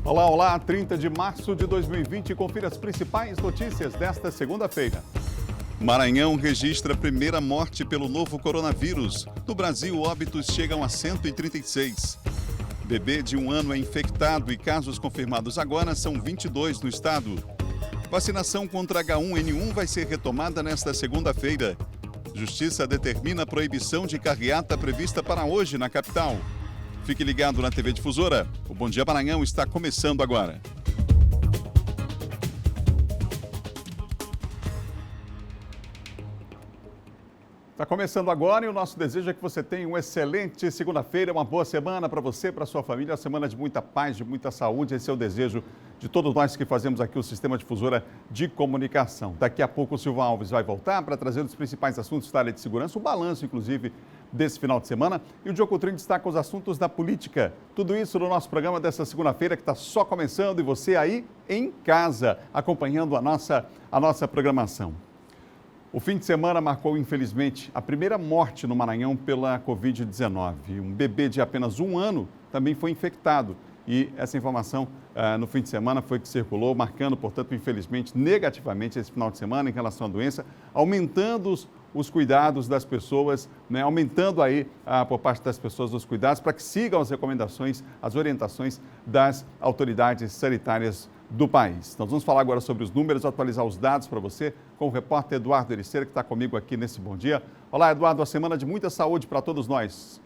Olá, olá, 30 de março de 2020, confira as principais notícias desta segunda-feira. Maranhão registra a primeira morte pelo novo coronavírus. No Brasil, óbitos chegam a 136. Bebê de 1 ano é infectado e casos confirmados agora são 22 no estado. Vacinação contra H1N1 vai ser retomada nesta segunda-feira. Justiça determina a proibição de carreata prevista para hoje na capital. Fique ligado na TV Difusora. O Bom Dia Maranhão está começando agora. Está começando agora e o nosso desejo é que você tenha uma excelente segunda-feira, uma boa semana para você, para sua família, uma semana de muita paz, de muita saúde. Esse é o desejo de todos nós que fazemos aqui o Sistema Difusora de Comunicação. Daqui a pouco o Silvio Alves vai voltar para trazer os principais assuntos da área de segurança, o balanço, inclusive, desse final de semana. E o Diogo Coutrinho destaca os assuntos da política. Tudo isso no nosso programa dessa segunda-feira que está só começando e você aí em casa, acompanhando a nossa programação. O fim de semana marcou, infelizmente, a primeira morte no Maranhão pela Covid-19. Um bebê de apenas 1 ano também foi infectado. E essa informação, no fim de semana, foi que circulou, marcando, portanto, infelizmente, negativamente esse final de semana em relação à doença, aumentando os cuidados das pessoas, né? Aumentando aí, por parte das pessoas, os cuidados para que sigam as recomendações, as orientações das autoridades sanitárias do país. Nós vamos falar agora sobre os números, atualizar os dados para você com o repórter Eduardo Ericeira, que está comigo aqui nesse Bom Dia. Olá, Eduardo, uma semana de muita saúde para todos nós.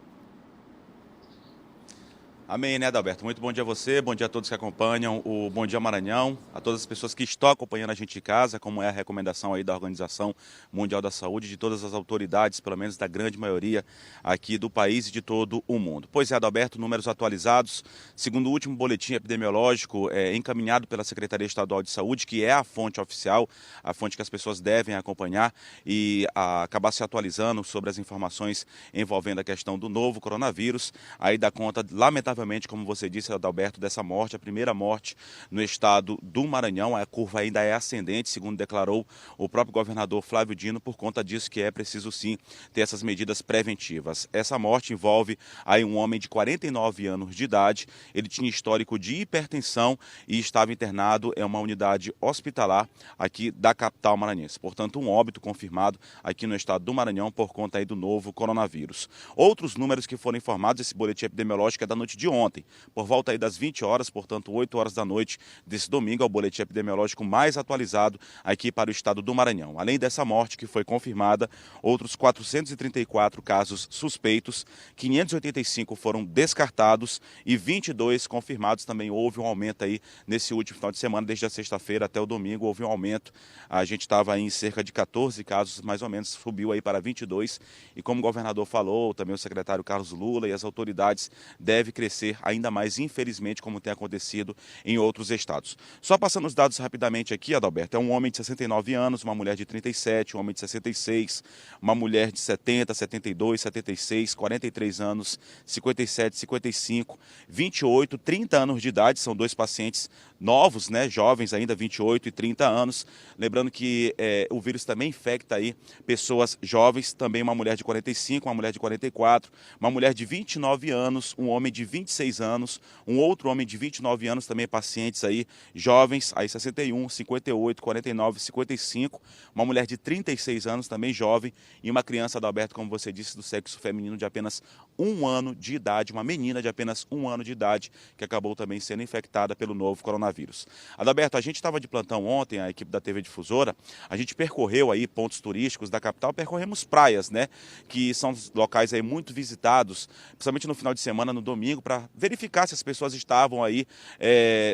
Amém, né, Adalberto? Muito bom dia a você, bom dia a todos que acompanham o Bom Dia Maranhão, a todas as pessoas que estão acompanhando a gente de casa, como é a recomendação aí da Organização Mundial da Saúde, de todas as autoridades, pelo menos da grande maioria aqui do país e de todo o mundo. Pois é, Adalberto, números atualizados, segundo o último boletim epidemiológico encaminhado pela Secretaria Estadual de Saúde, que é a fonte oficial, a fonte que as pessoas devem acompanhar e acabar se atualizando sobre as informações envolvendo a questão do novo coronavírus, aí dá conta, lamentavelmente, como você disse, Adalberto, dessa morte, a primeira morte no estado do Maranhão. A curva ainda é ascendente, segundo declarou o próprio governador Flávio Dino, por conta disso que é preciso sim ter essas medidas preventivas. Essa morte envolve aí um homem de 49 anos de idade, ele tinha histórico de hipertensão e estava internado em uma unidade hospitalar aqui da capital maranhense. Portanto, um óbito confirmado aqui no estado do Maranhão por conta aí do novo coronavírus. Outros números que foram informados, esse boletim epidemiológico é da noite de ontem, por volta aí das 20 horas, portanto 8 horas da noite desse domingo, é o boletim epidemiológico mais atualizado aqui para o estado do Maranhão. Além dessa morte que foi confirmada, outros 434 casos suspeitos, 585 foram descartados e 22 confirmados. Também houve um aumento aí nesse último final de semana, desde a sexta-feira até o domingo houve um aumento. A gente estava em cerca de 14 casos, mais ou menos, subiu aí para 22 e como o governador falou, também o secretário Carlos Lula e as autoridades devem crescer ainda mais, infelizmente, como tem acontecido em outros estados. Só passando os dados rapidamente aqui, Adalberto, é um homem de 69 anos, uma mulher de 37, um homem de 66, uma mulher de 70, 72, 76, 43 anos, 57, 55, 28, 30 anos de idade, são dois pacientes novos, né, jovens ainda, 28 e 30 anos. Lembrando que o vírus também infecta aí pessoas jovens, também uma mulher de 45, uma mulher de 44, uma mulher de 29 anos, um homem de 26 anos, um outro homem de 29 anos, também pacientes aí jovens, aí 61, 58, 49, 55, uma mulher de 36 anos, também jovem, e uma criança, Adalberto, como você disse, do sexo feminino de apenas 1 ano de idade, uma menina de apenas 1 ano de idade, que acabou também sendo infectada pelo novo coronavírus. Adalberto, a gente estava de plantão ontem, a equipe da TV Difusora, a gente percorreu aí pontos turísticos da capital, percorremos praias, né, que são locais aí muito visitados, principalmente no final de semana, no domingo, para verificar se as pessoas estavam aí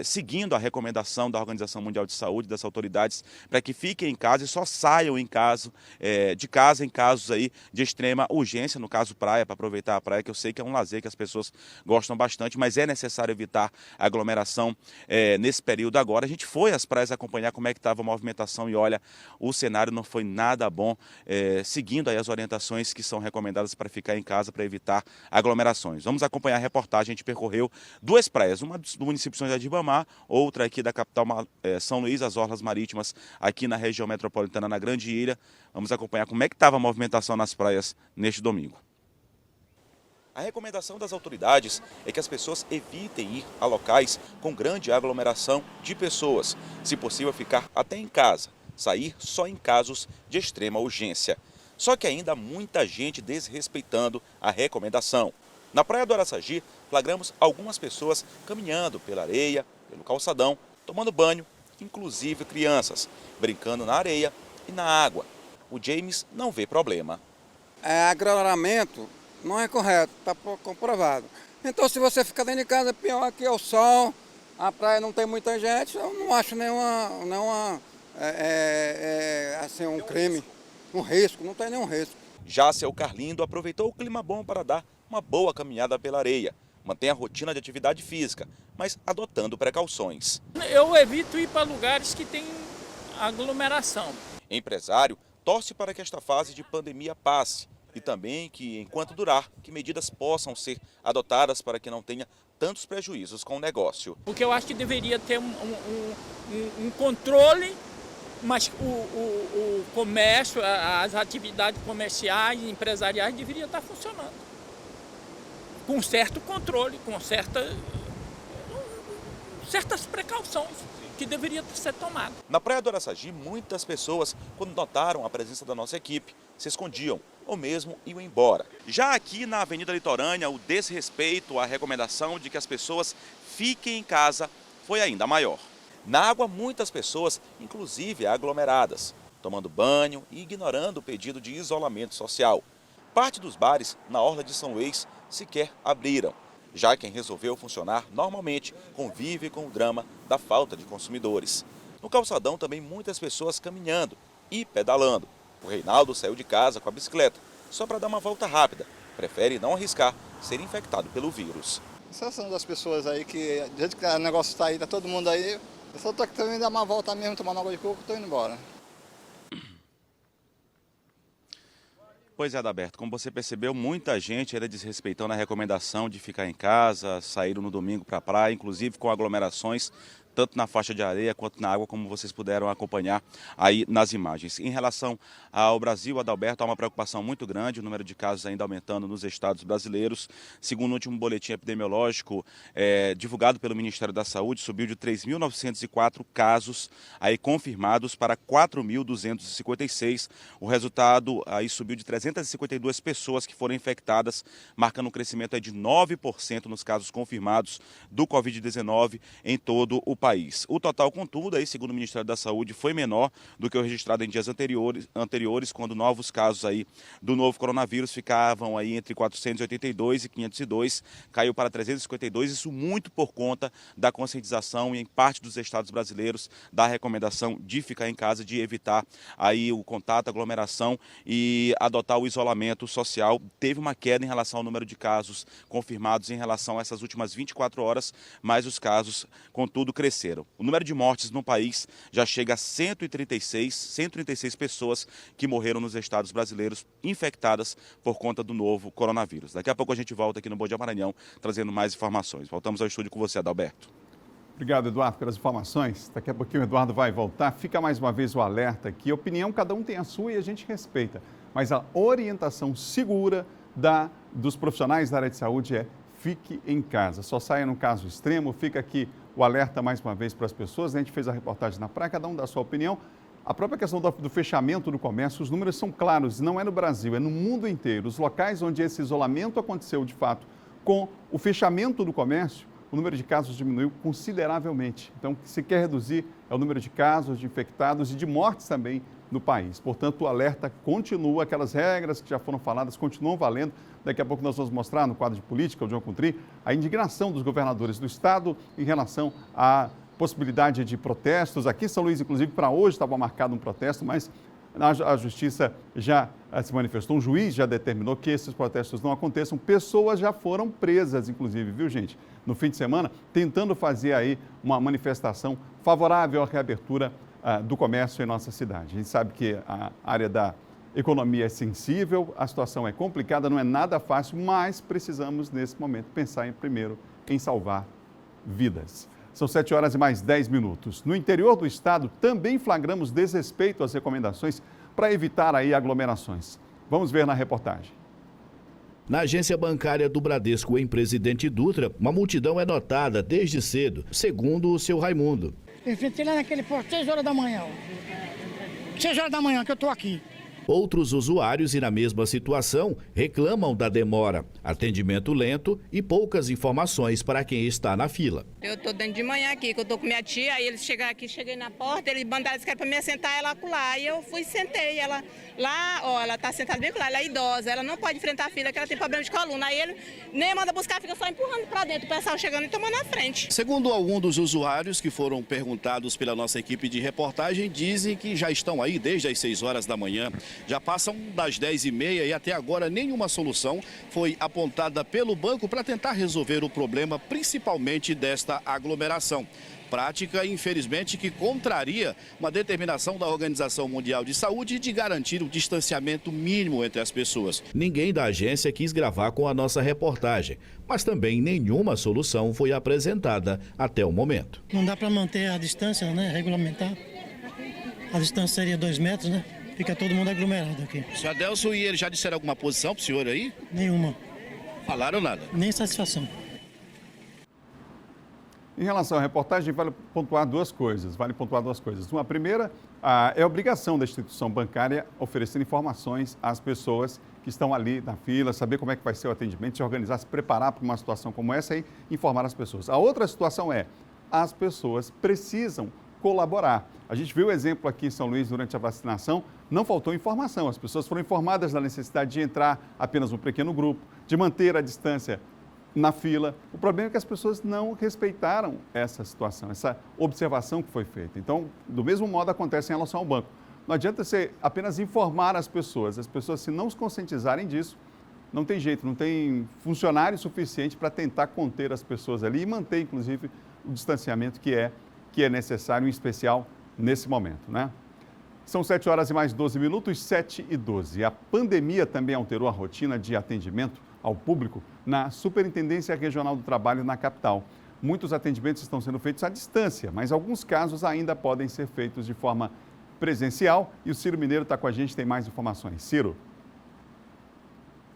seguindo a recomendação da Organização Mundial de Saúde, das autoridades, para que fiquem em casa e só saiam de casa em casos aí de extrema urgência, no caso praia, para aproveitar a praia, que eu sei que é um lazer que as pessoas gostam bastante, mas é necessário evitar a aglomeração nesse período agora. A gente foi às praias acompanhar como é que estava a movimentação e olha, o cenário não foi nada bom, seguindo aí as orientações que são recomendadas para ficar em casa, para evitar aglomerações. Vamos acompanhar a reportagem. A gente percorreu 2 praias, uma do município de São José de Ribamar, outra aqui da capital São Luís, as orlas marítimas aqui na região metropolitana, na Grande Ilha. Vamos acompanhar como é que estava a movimentação nas praias neste domingo. A recomendação das autoridades é que as pessoas evitem ir a locais com grande aglomeração de pessoas. Se possível, ficar até em casa, sair só em casos de extrema urgência. Só que ainda há muita gente desrespeitando a recomendação. Na Praia do Araçagi, flagramos algumas pessoas caminhando pela areia, pelo calçadão, tomando banho, inclusive crianças, brincando na areia e na água. O James não vê problema. Aglomeramento não é correto, está comprovado. Então, se você ficar dentro de casa, pior aqui é o sol, a praia não tem muita gente, eu não acho assim, um crime, um risco, não tem nenhum risco. Já seu Carlindo aproveitou o clima bom para dar uma boa caminhada pela areia. Mantém a rotina de atividade física, mas adotando precauções. Eu evito ir para lugares que tem aglomeração. Empresário torce para que esta fase de pandemia passe e também que, enquanto durar, que medidas possam ser adotadas para que não tenha tantos prejuízos com o negócio. Porque eu acho que deveria ter um controle, mas o comércio, as atividades comerciais e empresariais deveriam estar funcionando. Com certo controle, com certas precauções que deveriam ser tomadas. Na Praia do Araçagi, muitas pessoas, quando notaram a presença da nossa equipe, se escondiam ou mesmo iam embora. Já aqui na Avenida Litorânea, o desrespeito à recomendação de que as pessoas fiquem em casa foi ainda maior. Na água, muitas pessoas, inclusive aglomeradas, tomando banho e ignorando o pedido de isolamento social. Parte dos bares na orla de São Luís sequer abriram. Já quem resolveu funcionar normalmente convive com o drama da falta de consumidores. No calçadão também muitas pessoas caminhando e pedalando. O Reinaldo saiu de casa com a bicicleta só para dar uma volta rápida. Prefere não arriscar ser infectado pelo vírus. Essas são das pessoas aí que, do jeito que o negócio está aí, tá todo mundo aí. Eu só estou aqui também dar uma volta mesmo, tomar uma água de coco e estou indo embora. Pois é, Adalberto, como você percebeu, muita gente era desrespeitando a recomendação de ficar em casa, saíram no domingo para a praia, inclusive com aglomerações, tanto na faixa de areia quanto na água, como vocês puderam acompanhar aí nas imagens. Em relação ao Brasil, Adalberto, há uma preocupação muito grande, o número de casos ainda aumentando nos estados brasileiros. Segundo o último boletim epidemiológico divulgado pelo Ministério da Saúde, subiu de 3.904 casos aí confirmados para 4.256. O resultado aí subiu de 352 pessoas que foram infectadas, marcando um crescimento aí de 9% nos casos confirmados do Covid-19 em todo o país. O total, contudo, aí, segundo o Ministério da Saúde, foi menor do que o registrado em dias anteriores, quando novos casos aí do novo coronavírus ficavam aí entre 482 e 502, caiu para 352, isso muito por conta da conscientização e em parte dos estados brasileiros da recomendação de ficar em casa, de evitar aí o contato, aglomeração e adotar o isolamento social. Teve uma queda em relação ao número de casos confirmados em relação a essas últimas 24 horas, mas os casos, contudo, cresceram. O número de mortes no país já chega a 136 pessoas que morreram nos estados brasileiros infectadas por conta do novo coronavírus. Daqui a pouco a gente volta aqui no Bom Dia Maranhão trazendo mais informações. Voltamos ao estúdio com você, Adalberto. Obrigado, Eduardo, pelas informações. Daqui a pouquinho o Eduardo vai voltar. Fica mais uma vez o alerta aqui. A opinião, cada um tem a sua e a gente respeita. Mas a orientação segura dos profissionais da área de saúde é: fique em casa. Só saia no caso extremo. Fica aqui o alerta mais uma vez para as pessoas. A gente fez a reportagem na praia, cada um dá a sua opinião. A própria questão do fechamento do comércio, os números são claros, não é no Brasil, é no mundo inteiro. Os locais onde esse isolamento aconteceu de fato, com o fechamento do comércio, o número de casos diminuiu consideravelmente. Então, o que se quer reduzir é o número de casos, de infectados e de mortes também no país. Portanto, o alerta continua, aquelas regras que já foram faladas continuam valendo. Daqui a pouco nós vamos mostrar no quadro de política, o João Contri, a indignação dos governadores do estado em relação à possibilidade de protestos. Aqui em São Luís, inclusive, para hoje estava marcado um protesto, mas a justiça já se manifestou, um juiz já determinou que esses protestos não aconteçam. Pessoas já foram presas, inclusive, viu, gente? No fim de semana, tentando fazer aí uma manifestação favorável à reabertura do comércio em nossa cidade. A gente sabe que a área da economia é sensível, a situação é complicada, não é nada fácil, mas precisamos, nesse momento, pensar primeiro em salvar vidas. São 7 horas e mais 10 minutos. No interior do estado, também flagramos desrespeito às recomendações para evitar aí aglomerações. Vamos ver na reportagem. Na agência bancária do Bradesco, em Presidente Dutra, uma multidão é notada desde cedo, segundo o seu Raimundo. Eu enfrentei lá naquele posto 6 horas da manhã. 6 horas da manhã que eu tô aqui. Outros usuários, e na mesma situação, reclamam da demora, atendimento lento e poucas informações para quem está na fila. Eu tô dentro de manhã aqui, que eu tô com minha tia, aí eles chegaram aqui, cheguei na porta, eles mandaram que era para me sentar ela lá, e eu fui e sentei ela lá, ó, ela tá sentada bem lá, ela é idosa, ela não pode enfrentar a fila, que ela tem problema de coluna, aí ele nem manda buscar, fica só empurrando para dentro, o pessoal chegando e tomando na frente. Segundo algum dos usuários que foram perguntados pela nossa equipe de reportagem, dizem que já estão aí desde as 6 horas da manhã, já passam das 10h30 e até agora nenhuma solução foi apontada pelo banco para tentar resolver o problema, principalmente desta aglomeração. Prática, infelizmente, que contraria uma determinação da Organização Mundial de Saúde de garantir o distanciamento mínimo entre as pessoas. Ninguém da agência quis gravar com a nossa reportagem, mas também nenhuma solução foi apresentada até o momento. Não dá para manter a distância, né? Regulamentar. A distância seria 2 metros, né? Fica todo mundo aglomerado aqui. O senhor Adelson e ele já disseram alguma posição para o senhor aí? Nenhuma. Falaram nada? Nem satisfação. Em relação à reportagem, vale pontuar duas coisas. Uma primeira, é obrigação da instituição bancária oferecer informações às pessoas que estão ali na fila, saber como é que vai ser o atendimento, se organizar, se preparar para uma situação como essa e informar as pessoas. A outra situação é, as pessoas precisam colaborar. A gente viu o exemplo aqui em São Luís durante a vacinação, não faltou informação. As pessoas foram informadas da necessidade de entrar apenas um pequeno grupo, de manter a distância na fila. O problema é que as pessoas não respeitaram essa situação, essa observação que foi feita. Então, do mesmo modo acontece em relação ao banco. Não adianta você apenas informar as pessoas se não se conscientizarem disso, não tem jeito, não tem funcionário suficiente para tentar conter as pessoas ali e manter, inclusive, o distanciamento que é necessário, em especial nesse momento, né? São 7 horas e mais 12 minutos, 7h12. A pandemia também alterou a rotina de atendimento ao público na Superintendência Regional do Trabalho na capital. Muitos atendimentos estão sendo feitos à distância, mas alguns casos ainda podem ser feitos de forma presencial. E o Ciro Mineiro está com a gente, tem mais informações. Ciro.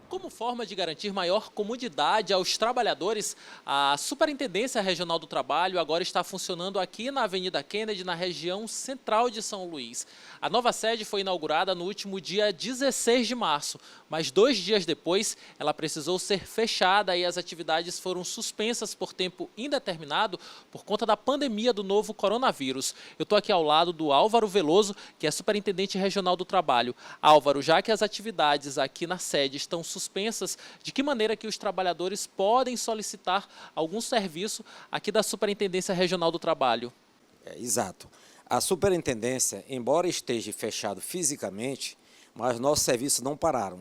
Como forma de garantir maior comodidade aos trabalhadores, a Superintendência Regional do Trabalho agora está funcionando aqui na Avenida Kennedy, na região central de São Luís. A nova sede foi inaugurada no último dia 16 de março, mas 2 dias depois ela precisou ser fechada e as atividades foram suspensas por tempo indeterminado por conta da pandemia do novo coronavírus. Eu estou aqui ao lado do Álvaro Veloso, que é Superintendente Regional do Trabalho. Álvaro, já que as atividades aqui na sede estão suspensas, de que maneira que os trabalhadores podem solicitar algum serviço aqui da Superintendência Regional do Trabalho? Exato. A superintendência, embora esteja fechado fisicamente, mas nossos serviços não pararam,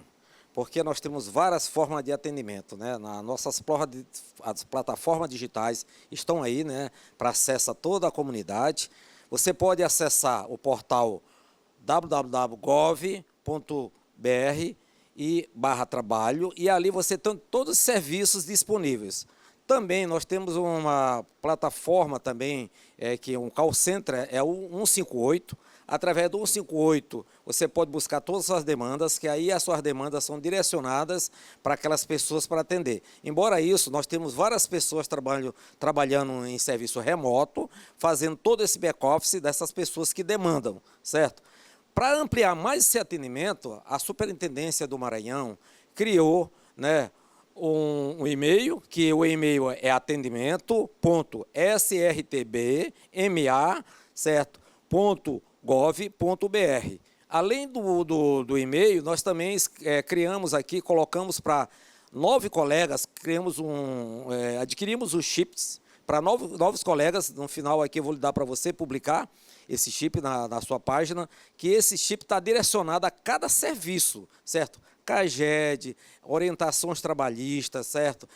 porque nós temos várias formas de atendimento, né? As plataformas digitais estão aí, né, para acesso a toda a comunidade. Você pode acessar o portal www.gov.br/trabalho e ali você tem todos os serviços disponíveis. Também nós temos uma plataforma também, que é um call center, é o 158. Através do 158 você pode buscar todas as suas demandas, que aí as suas demandas são direcionadas para aquelas pessoas para atender. Embora isso, nós temos várias pessoas trabalhando em serviço remoto, fazendo todo esse back-office dessas pessoas que demandam, certo? Para ampliar mais esse atendimento, a Superintendência do Maranhão criou, né, um e-mail, que o e-mail é atendimento.srtbma, certo? .gov.br. Além do e-mail, nós também criamos aqui, colocamos para 9 colegas, adquirimos os chips para novos colegas. No final aqui eu vou dar para você publicar esse chip na sua página, que esse chip está direcionado a cada serviço, certo? CAGED, orientações trabalhistas, certo?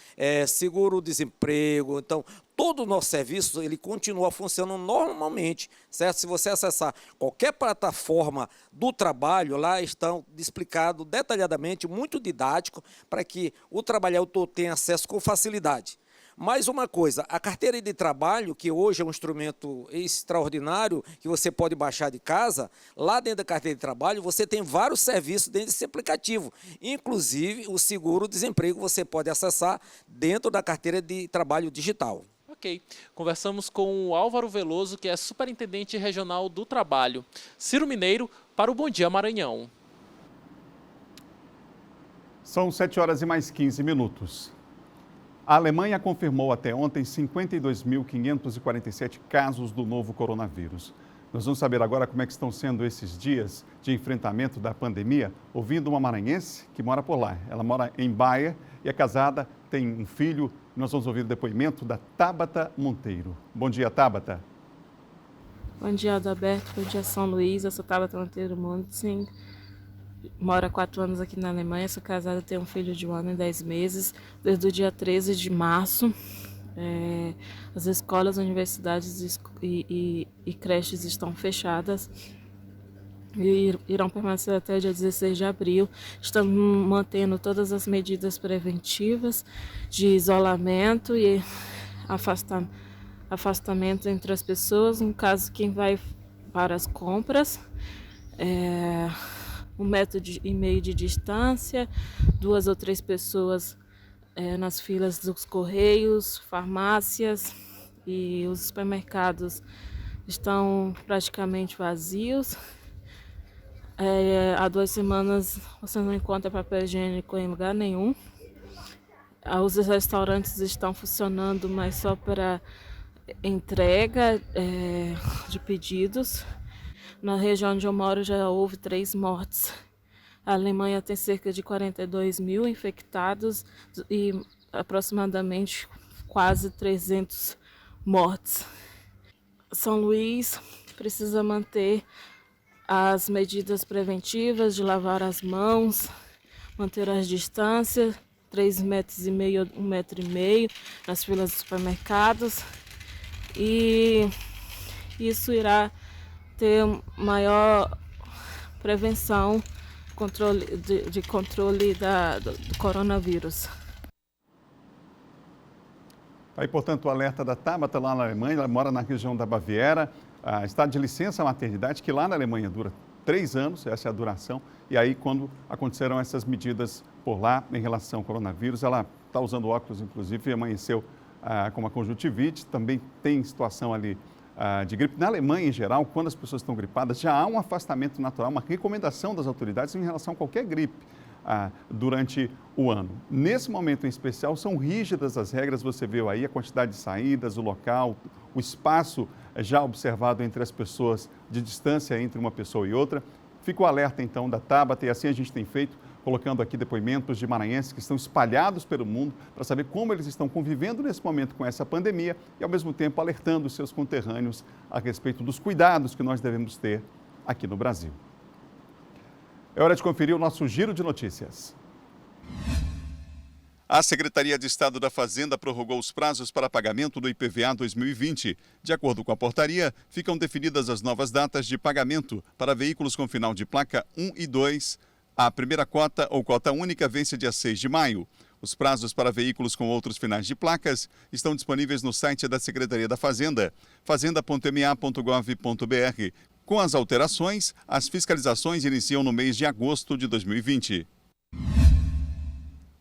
Seguro-desemprego. Então, todo o nosso serviço, ele continua funcionando normalmente, certo? Se você acessar qualquer plataforma do trabalho, lá estão explicados detalhadamente, muito didático, para que o trabalhador tenha acesso com facilidade. Mais uma coisa, a carteira de trabalho, que hoje é um instrumento extraordinário, que você pode baixar de casa, lá dentro da carteira de trabalho você tem vários serviços dentro desse aplicativo. Inclusive o seguro-desemprego você pode acessar dentro da carteira de trabalho digital. Ok, conversamos com o Álvaro Veloso, que é superintendente regional do trabalho. Ciro Mineiro, para o Bom Dia Maranhão. São 7 horas e mais 15 minutos. A Alemanha confirmou até ontem 52.547 casos do novo coronavírus. Nós vamos saber agora como é que estão sendo esses dias de enfrentamento da pandemia, ouvindo uma maranhense que mora por lá. Ela mora em Baia e é casada, tem um filho. Nós vamos ouvir o depoimento da Tabata Monteiro. Bom dia, Tabata. Bom dia, Adalberto. Bom dia, São Luís. Eu sou Tabata Monteiro Montsing. Moro há 4 anos aqui na Alemanha. Sou casada, tenho um filho de 1 ano e 10 meses. Desde o dia 13 de março, as escolas, universidades e creches estão fechadas e irão permanecer até o dia 16 de abril. Estamos mantendo todas as medidas preventivas de isolamento e afastamento entre as pessoas. No caso, quem vai para as compras, 1,5 metro de distância, 2 ou 3 pessoas nas filas dos correios, farmácias, e os supermercados estão praticamente vazios. Há 2 semanas você não encontra papel higiênico em lugar nenhum. Os restaurantes estão funcionando, mas só para entrega de pedidos. Na região onde eu moro já houve 3 mortes. A Alemanha tem cerca de 42 mil infectados e aproximadamente quase 300 mortes. São Luís precisa manter as medidas preventivas de lavar as mãos, manter as distâncias, 3,5 metros, 1,5 metro nas filas dos supermercados, e isso irá ter maior prevenção de controle do coronavírus. Aí, portanto, o alerta da Tabata lá na Alemanha. Ela mora na região da Baviera. Está de licença maternidade, que lá na Alemanha dura 3 anos, essa é a duração. E aí, quando aconteceram essas medidas por lá em relação ao coronavírus, ela está usando óculos, inclusive, e amanheceu com uma conjuntivite. Também tem situação ali de gripe. Na Alemanha, em geral, quando as pessoas estão gripadas, já há um afastamento natural, uma recomendação das autoridades em relação a qualquer gripe durante o ano. Nesse momento em especial, são rígidas as regras. Você viu aí a quantidade de saídas, o local, o espaço já observado entre as pessoas, de distância entre uma pessoa e outra. Fica o alerta, então, da Tabata, e assim a gente tem feito, colocando aqui depoimentos de maranhenses que estão espalhados pelo mundo para saber como eles estão convivendo nesse momento com essa pandemia e, ao mesmo tempo, alertando os seus conterrâneos a respeito dos cuidados que nós devemos ter aqui no Brasil. É hora de conferir o nosso giro de notícias. A Secretaria de Estado da Fazenda prorrogou os prazos para pagamento do IPVA 2020. De acordo com a portaria, ficam definidas as novas datas de pagamento para veículos com final de placa 1 e 2. A primeira cota ou cota única vence dia 6 de maio. Os prazos para veículos com outros finais de placas estão disponíveis no site da Secretaria da Fazenda, fazenda.ma.gov.br. Com as alterações, as fiscalizações iniciam no mês de agosto de 2020.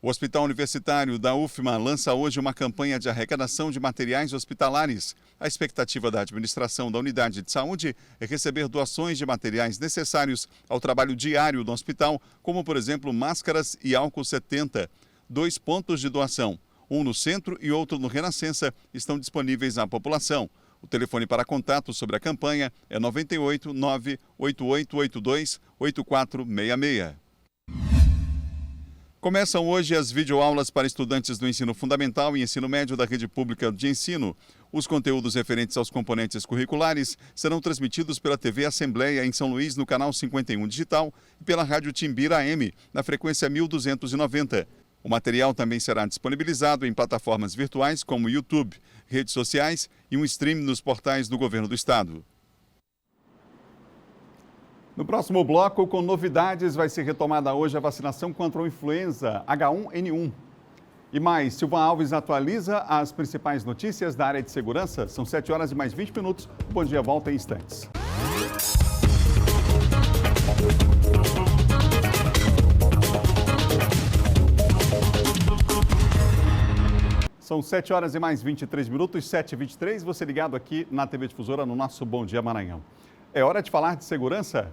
O Hospital Universitário da UFMA lança hoje uma campanha de arrecadação de materiais hospitalares. A expectativa da administração da unidade de saúde é receber doações de materiais necessários ao trabalho diário do hospital, como, por exemplo, máscaras e álcool 70. 2 pontos de doação, um no centro e outro no Renascença, estão disponíveis à população. O telefone para contato sobre a campanha é 98 98882 8466. Começam hoje as videoaulas para estudantes do ensino fundamental e ensino médio da rede pública de ensino. Os conteúdos referentes aos componentes curriculares serão transmitidos pela TV Assembleia em São Luís no canal 51 Digital e pela Rádio Timbira AM na frequência 1290. O material também será disponibilizado em plataformas virtuais como YouTube, redes sociais e um stream nos portais do Governo do Estado. No próximo bloco, com novidades, vai ser retomada hoje a vacinação contra a influenza H1N1. E mais, Silvan Alves atualiza as principais notícias da área de segurança. São 7 horas e mais 20 minutos. O Bom Dia volta em instantes. São 7 horas e mais 23 minutos, 7h23. Você ligado aqui na TV Difusora no nosso Bom Dia Maranhão. É hora de falar de segurança?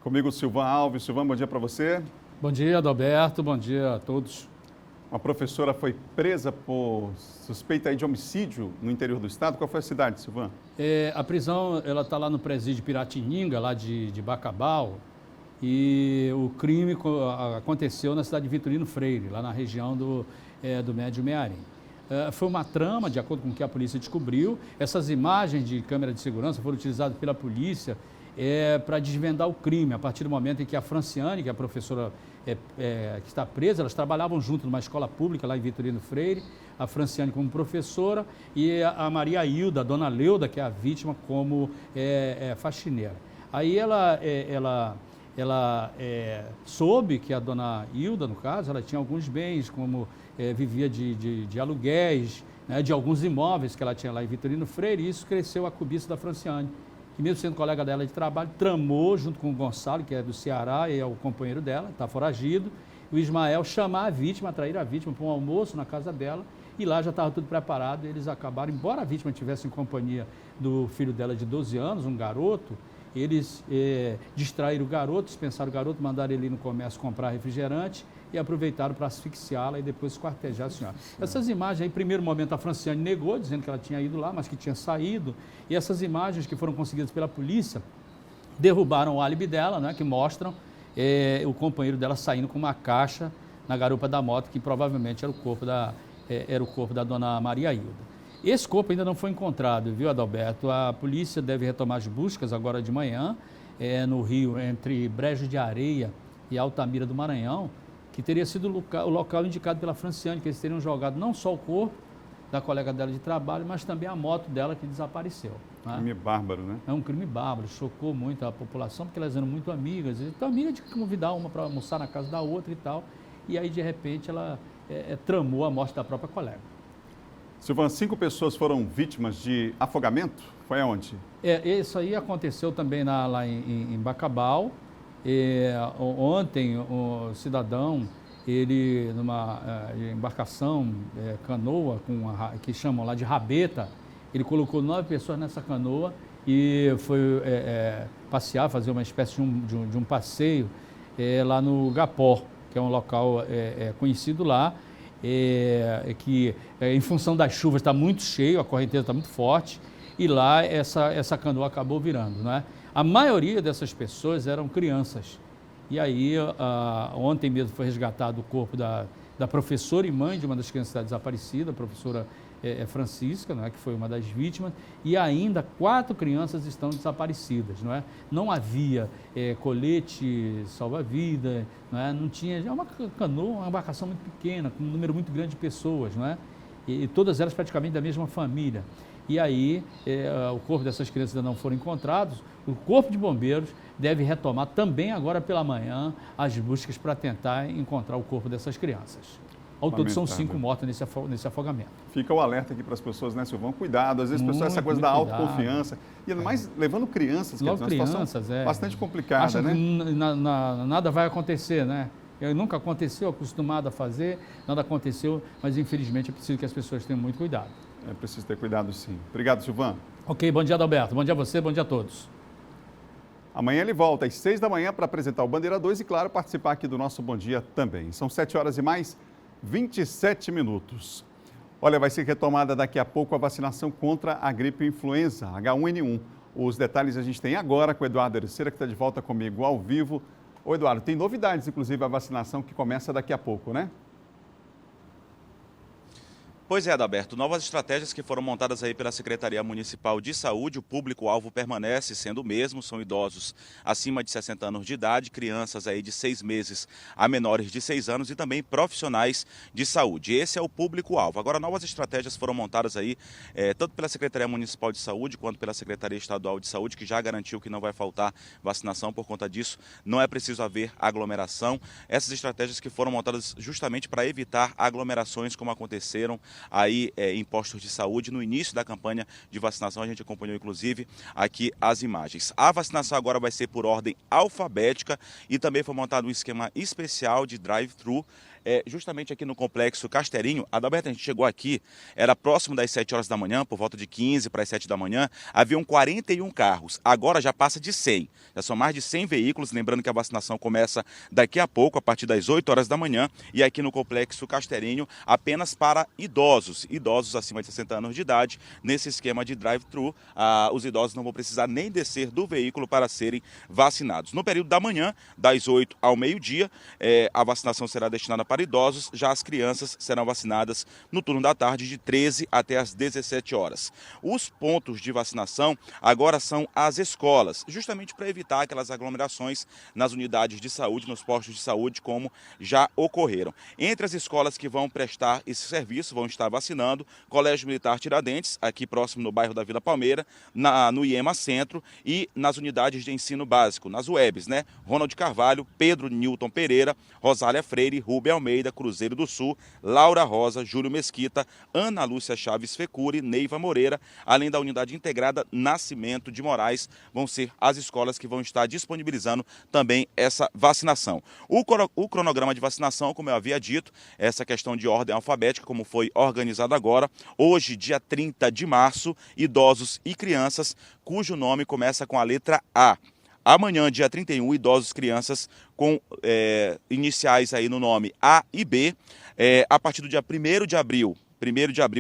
Comigo, Silvan Alves. Silvan, bom dia para você. Bom dia, Adalberto. Bom dia a todos. Uma professora foi presa por suspeita de homicídio no interior do estado. Qual foi a cidade, Silvan? A prisão está lá no presídio Piratininga, lá de Bacabal. E o crime aconteceu na cidade de Vitorino Freire, lá na região do Médio Mearim. Foi uma trama, de acordo com o que a polícia descobriu. Essas imagens de câmera de segurança foram utilizadas pela polícia para desvendar o crime, a partir do momento em que a Franciane, que é a professora que está presa, elas trabalhavam junto numa escola pública lá em Vitorino Freire, a Franciane como professora e a Maria Hilda, a dona Leuda, que é a vítima, como faxineira. Aí ela soube que a dona Hilda, no caso, ela tinha alguns bens, como vivia de aluguéis, né, de alguns imóveis que ela tinha lá em Vitorino Freire, e isso cresceu a cobiça da Franciane, que mesmo sendo colega dela de trabalho, tramou junto com o Gonçalo, que é do Ceará, e é o companheiro dela, está foragido, o Ismael chamar a vítima, atrair a vítima para um almoço na casa dela, e lá já estava tudo preparado, e eles acabaram, embora a vítima estivesse em companhia do filho dela de 12 anos, um garoto, eles distraíram o garoto, dispensaram o garoto, mandaram ele ir no comércio comprar refrigerante e aproveitaram para asfixiá-la e depois esquartejar a senhora. Essas imagens aí, em primeiro momento, a Franciane negou, dizendo que ela tinha ido lá, mas que tinha saído. E essas imagens que foram conseguidas pela polícia derrubaram o álibi dela, né, que mostram o companheiro dela saindo com uma caixa na garupa da moto, que provavelmente era o corpo da dona Maria Hilda. Esse corpo ainda não foi encontrado, viu, Adalberto? A polícia deve retomar as buscas agora de manhã, no rio, entre Brejo de Areia e Altamira do Maranhão, que teria sido o local indicado pela Franciane, que eles teriam jogado não só o corpo da colega dela de trabalho, mas também a moto dela que desapareceu. Né? Crime bárbaro, né? É um crime bárbaro, chocou muito a população, porque elas eram muito amigas. Então, a amiga tinha que convidar uma para almoçar na casa da outra e tal, e aí, de repente, ela tramou a morte da própria colega. Silvan, 5 pessoas foram vítimas de afogamento? Foi aonde? Isso aí aconteceu também lá em Bacabal. Ontem, o cidadão, ele numa embarcação, canoa, que chamam lá de rabeta, ele colocou 9 pessoas nessa canoa e foi passear, fazer uma espécie de um passeio lá no Gapó, que é um local conhecido lá. Que em função das chuvas está muito cheio, a correnteza está muito forte, e lá essa canoa acabou virando, né? A maioria dessas pessoas eram crianças. E aí, ontem mesmo foi resgatado o corpo da professora e mãe de uma das crianças desaparecida, a professora Francisca, né, que foi uma das vítimas, e ainda 4 crianças estão desaparecidas. Não é? Não havia colete salva-vida, não tinha, é uma canoa, uma embarcação muito pequena, com um número muito grande de pessoas, não é? E todas elas praticamente da mesma família. E aí, o corpo dessas crianças ainda não foram encontrados. O Corpo de Bombeiros deve retomar também agora pela manhã as buscas para tentar encontrar o corpo dessas crianças. Ao todo são 5 mortos nesse afogamento. Fica o alerta aqui para as pessoas, né, Silvão? Cuidado, às vezes pessoas, essa coisa da autoconfiança. E mais levando crianças, que é uma situação bastante complicada, acha né? Que nada vai acontecer, né? Nunca aconteceu, acostumado a fazer, nada aconteceu, mas infelizmente é preciso que as pessoas tenham muito cuidado. É preciso ter cuidado, sim. Obrigado, Silvan. Ok, bom dia, Adalberto. Bom dia a você, bom dia a todos. Amanhã ele volta às 6 da manhã para apresentar o Bandeira 2 e, claro, participar aqui do nosso Bom Dia também. São 7 horas e mais 27 minutos. Olha, vai ser retomada daqui a pouco a vacinação contra a gripe influenza, H1N1. Os detalhes a gente tem agora com o Eduardo Ericeira, que está de volta comigo ao vivo. Ô, Eduardo, tem novidades, inclusive a vacinação que começa daqui a pouco, né? Pois é, Adalberto, novas estratégias que foram montadas aí pela Secretaria Municipal de Saúde, o público-alvo permanece sendo o mesmo, são idosos acima de 60 anos de idade, crianças aí de 6 meses a menores de 6 anos e também profissionais de saúde. Esse é o público-alvo. Agora, novas estratégias foram montadas aí, tanto pela Secretaria Municipal de Saúde quanto pela Secretaria Estadual de Saúde, que já garantiu que não vai faltar vacinação. Por conta disso, não é preciso haver aglomeração. Essas estratégias que foram montadas justamente para evitar aglomerações como aconteceram aí em postos de saúde. No início da campanha de vacinação, a gente acompanhou inclusive aqui as imagens. A vacinação agora vai ser por ordem alfabética e também foi montado um esquema especial de drive-thru, justamente aqui no Complexo Casterinho. Adalberto, a gente chegou aqui, era próximo das 7 horas da manhã, por volta de 15 para as 7 da manhã, haviam 41 carros, agora já passa de 100, já são mais de 100 veículos, lembrando que a vacinação começa daqui a pouco, a partir das 8 horas da manhã, e aqui no Complexo Casterinho, apenas para idosos acima de 60 anos de idade, nesse esquema de drive-thru, os idosos não vão precisar nem descer do veículo para serem vacinados. No período da manhã, das 8 ao meio-dia, a vacinação será destinada para idosos, já as crianças serão vacinadas no turno da tarde de 13 até as 17 horas. Os pontos de vacinação agora são as escolas, justamente para evitar aquelas aglomerações nas unidades de saúde, nos postos de saúde, como já ocorreram. Entre as escolas que vão prestar esse serviço, vão estar vacinando, Colégio Militar Tiradentes, aqui próximo no bairro da Vila Palmeira, no IEMA Centro e nas unidades de ensino básico, nas UEBs, né? Ronald Carvalho, Pedro Newton Pereira, Rosália Freire, Rubem Almeida, Cruzeiro do Sul, Laura Rosa, Júlio Mesquita, Ana Lúcia Chaves Fecuri, Neiva Moreira, além da unidade integrada Nascimento de Moraes, vão ser as escolas que vão estar disponibilizando também essa vacinação. O cronograma de vacinação, como eu havia dito, essa questão de ordem alfabética, como foi organizado agora, hoje, dia 30 de março, idosos e crianças, cujo nome começa com a letra A. Amanhã, dia 31, idosos e crianças com iniciais aí no nome A e B. A partir do dia 1º de abril,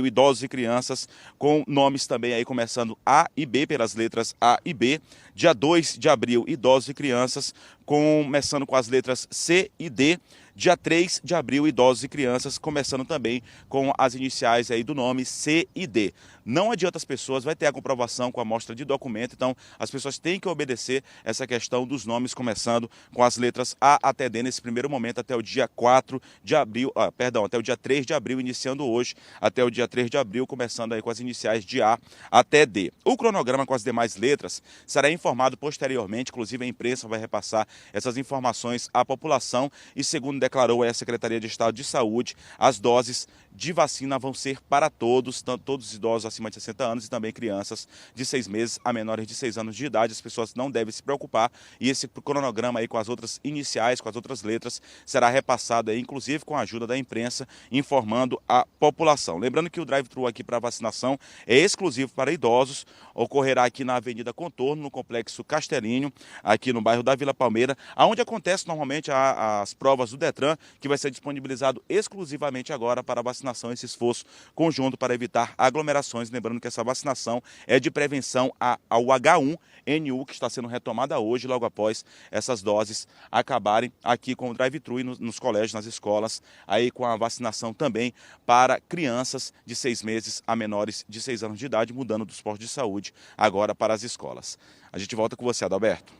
idosos e crianças com nomes também aí começando A e B, pelas letras A e B. Dia 2 de abril, idosos e crianças começando com as letras C e D. Dia 3 de abril, idosos e crianças começando também com as iniciais aí do nome C e D. Não adianta as pessoas, vai ter a comprovação com a amostra de documento, então as pessoas têm que obedecer essa questão dos nomes começando com as letras A até D nesse primeiro momento, até o dia 4 de abril, até o dia 3 de abril, iniciando hoje, até o dia 3 de abril, começando aí com as iniciais de A até D. O cronograma com as demais letras será informado posteriormente, inclusive a imprensa vai repassar essas informações à população e, segundo declarou a Secretaria de Estado de Saúde, as doses de vacina vão ser para todos, todos os idosos acima de 60 anos e também crianças de 6 meses a menores de 6 anos de idade. As pessoas não devem se preocupar e esse cronograma aí com as outras iniciais, com as outras letras, será repassado aí, inclusive com a ajuda da imprensa, informando a população. Lembrando que o drive-thru aqui para vacinação é exclusivo para idosos, ocorrerá aqui na Avenida Contorno, no Complexo Castelinho, aqui no bairro da Vila Palmeira, onde acontece normalmente as provas do Detran, que vai ser disponibilizado exclusivamente agora para vacinação, esse esforço conjunto para evitar aglomerações. Lembrando que essa vacinação é de prevenção ao H1N1, que está sendo retomada hoje, logo após essas doses acabarem aqui com o drive-thru e nos colégios, nas escolas, aí com a vacinação também para crianças de 6 meses a menores de 6 anos de idade, mudando dos postos de saúde agora para as escolas. A gente volta com você, Adalberto.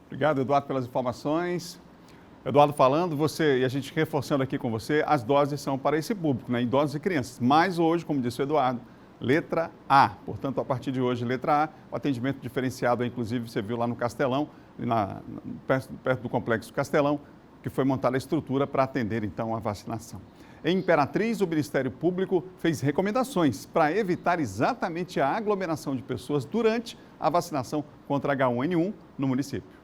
Obrigado, Eduardo, pelas informações. Eduardo falando, você e a gente reforçando aqui com você, as doses são para esse público, né? Idosos e crianças. Mas hoje, como disse o Eduardo, letra A. Portanto, a partir de hoje, letra A, o atendimento diferenciado, inclusive, você viu lá no Castelão, perto do Complexo Castelão, que foi montada a estrutura para atender, então, a vacinação. Em Imperatriz, o Ministério Público fez recomendações para evitar exatamente a aglomeração de pessoas durante a vacinação contra H1N1 no município.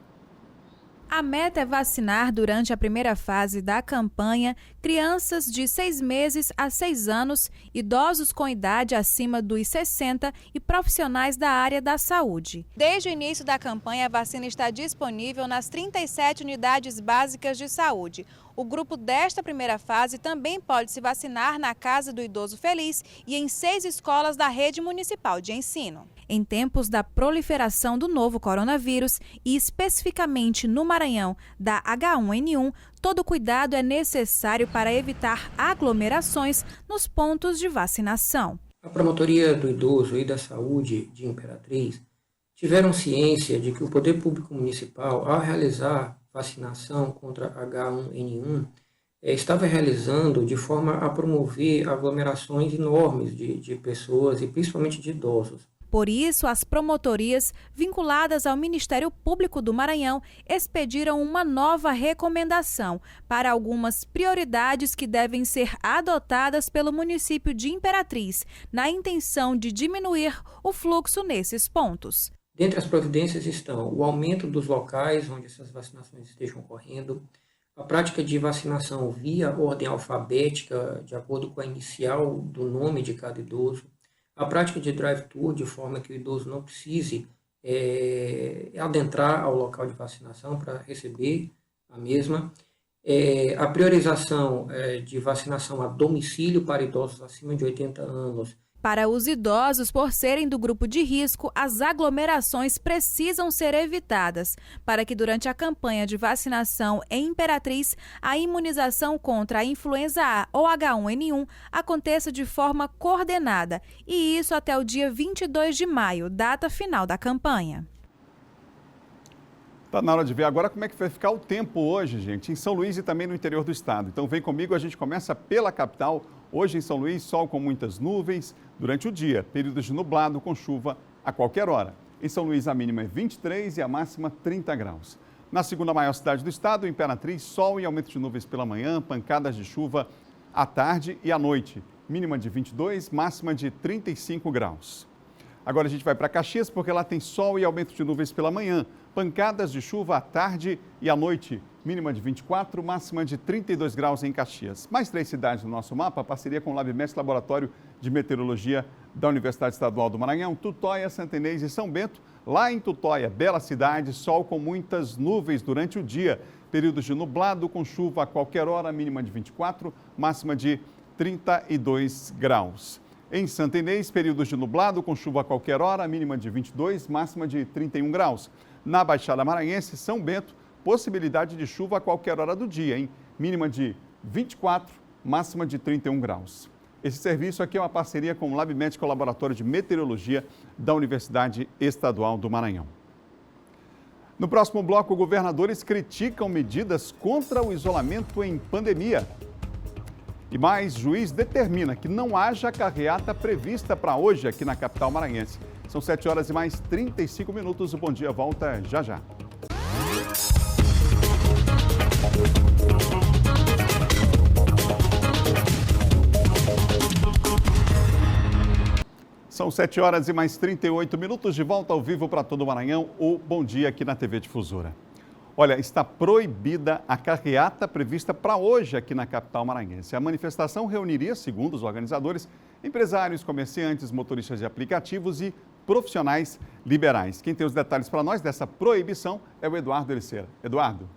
A meta é vacinar durante a primeira fase da campanha crianças de 6 meses a 6 anos, idosos com idade acima dos 60 e profissionais da área da saúde. Desde o início da campanha, a vacina está disponível nas 37 unidades básicas de saúde. O grupo desta primeira fase também pode se vacinar na Casa do Idoso Feliz e em 6 escolas da rede municipal de ensino. Em tempos da proliferação do novo coronavírus e especificamente no Maranhão da H1N1, todo cuidado é necessário para evitar aglomerações nos pontos de vacinação. A Promotoria do Idoso e da Saúde de Imperatriz tiveram ciência de que o Poder Público Municipal, ao realizar vacinação contra H1N1, estava realizando de forma a promover aglomerações enormes de pessoas e principalmente de idosos. Por isso, as promotorias vinculadas ao Ministério Público do Maranhão expediram uma nova recomendação para algumas prioridades que devem ser adotadas pelo município de Imperatriz, na intenção de diminuir o fluxo nesses pontos. Dentre as providências estão o aumento dos locais onde essas vacinações estejam ocorrendo, a prática de vacinação via ordem alfabética, de acordo com a inicial do nome de cada idoso, a prática de drive-thru, de forma que o idoso não precise adentrar ao local de vacinação para receber a mesma, a priorização de vacinação a domicílio para idosos acima de 80 anos. Para os idosos, por serem do grupo de risco, as aglomerações precisam ser evitadas, para que durante a campanha de vacinação em Imperatriz, a imunização contra a influenza A ou H1N1 aconteça de forma coordenada, e isso até o dia 22 de maio, data final da campanha. Está na hora de ver agora como é que vai ficar o tempo hoje, gente, em São Luís e também no interior do estado. Então vem comigo, a gente começa pela capital. Hoje em São Luís, sol com muitas nuvens durante o dia, períodos de nublado com chuva a qualquer hora. Em São Luís, a mínima é 23 e a máxima 30 graus. Na segunda maior cidade do estado, Imperatriz, sol e aumento de nuvens pela manhã, pancadas de chuva à tarde e à noite. Mínima de 22, máxima de 35 graus. Agora a gente vai para Caxias, porque lá tem sol e aumento de nuvens pela manhã, pancadas de chuva à tarde e à noite. Mínima de 24, máxima de 32 graus em Caxias. Mais 3 cidades no nosso mapa, parceria com o LabMES, Laboratório de Meteorologia da Universidade Estadual do Maranhão, Tutóia, Santa Inês e São Bento. Lá em Tutóia, bela cidade, sol com muitas nuvens durante o dia. Períodos de nublado com chuva a qualquer hora, mínima de 24, máxima de 32 graus. Em Santa Inês, períodos de nublado com chuva a qualquer hora, mínima de 22, máxima de 31 graus. Na Baixada Maranhense, São Bento, possibilidade de chuva a qualquer hora do dia, hein? Mínima de 24, máxima de 31 graus. Esse serviço aqui é uma parceria com o LabMed, Laboratório de Meteorologia da Universidade Estadual do Maranhão. No próximo bloco, governadores criticam medidas contra o isolamento em pandemia. E mais, juiz determina que não haja carreata prevista para hoje aqui na capital maranhense. São 7 horas e mais 35 minutos. O Bom Dia volta já já. São 7 horas e mais 38 minutos, de volta ao vivo para todo o Maranhão, o Bom Dia aqui na TV Difusora. Olha, está proibida a carreata prevista para hoje aqui na capital maranhense. A manifestação reuniria, segundo os organizadores, empresários, comerciantes, motoristas de aplicativos e profissionais liberais. Quem tem os detalhes para nós dessa proibição é o Eduardo Ericeira. Eduardo.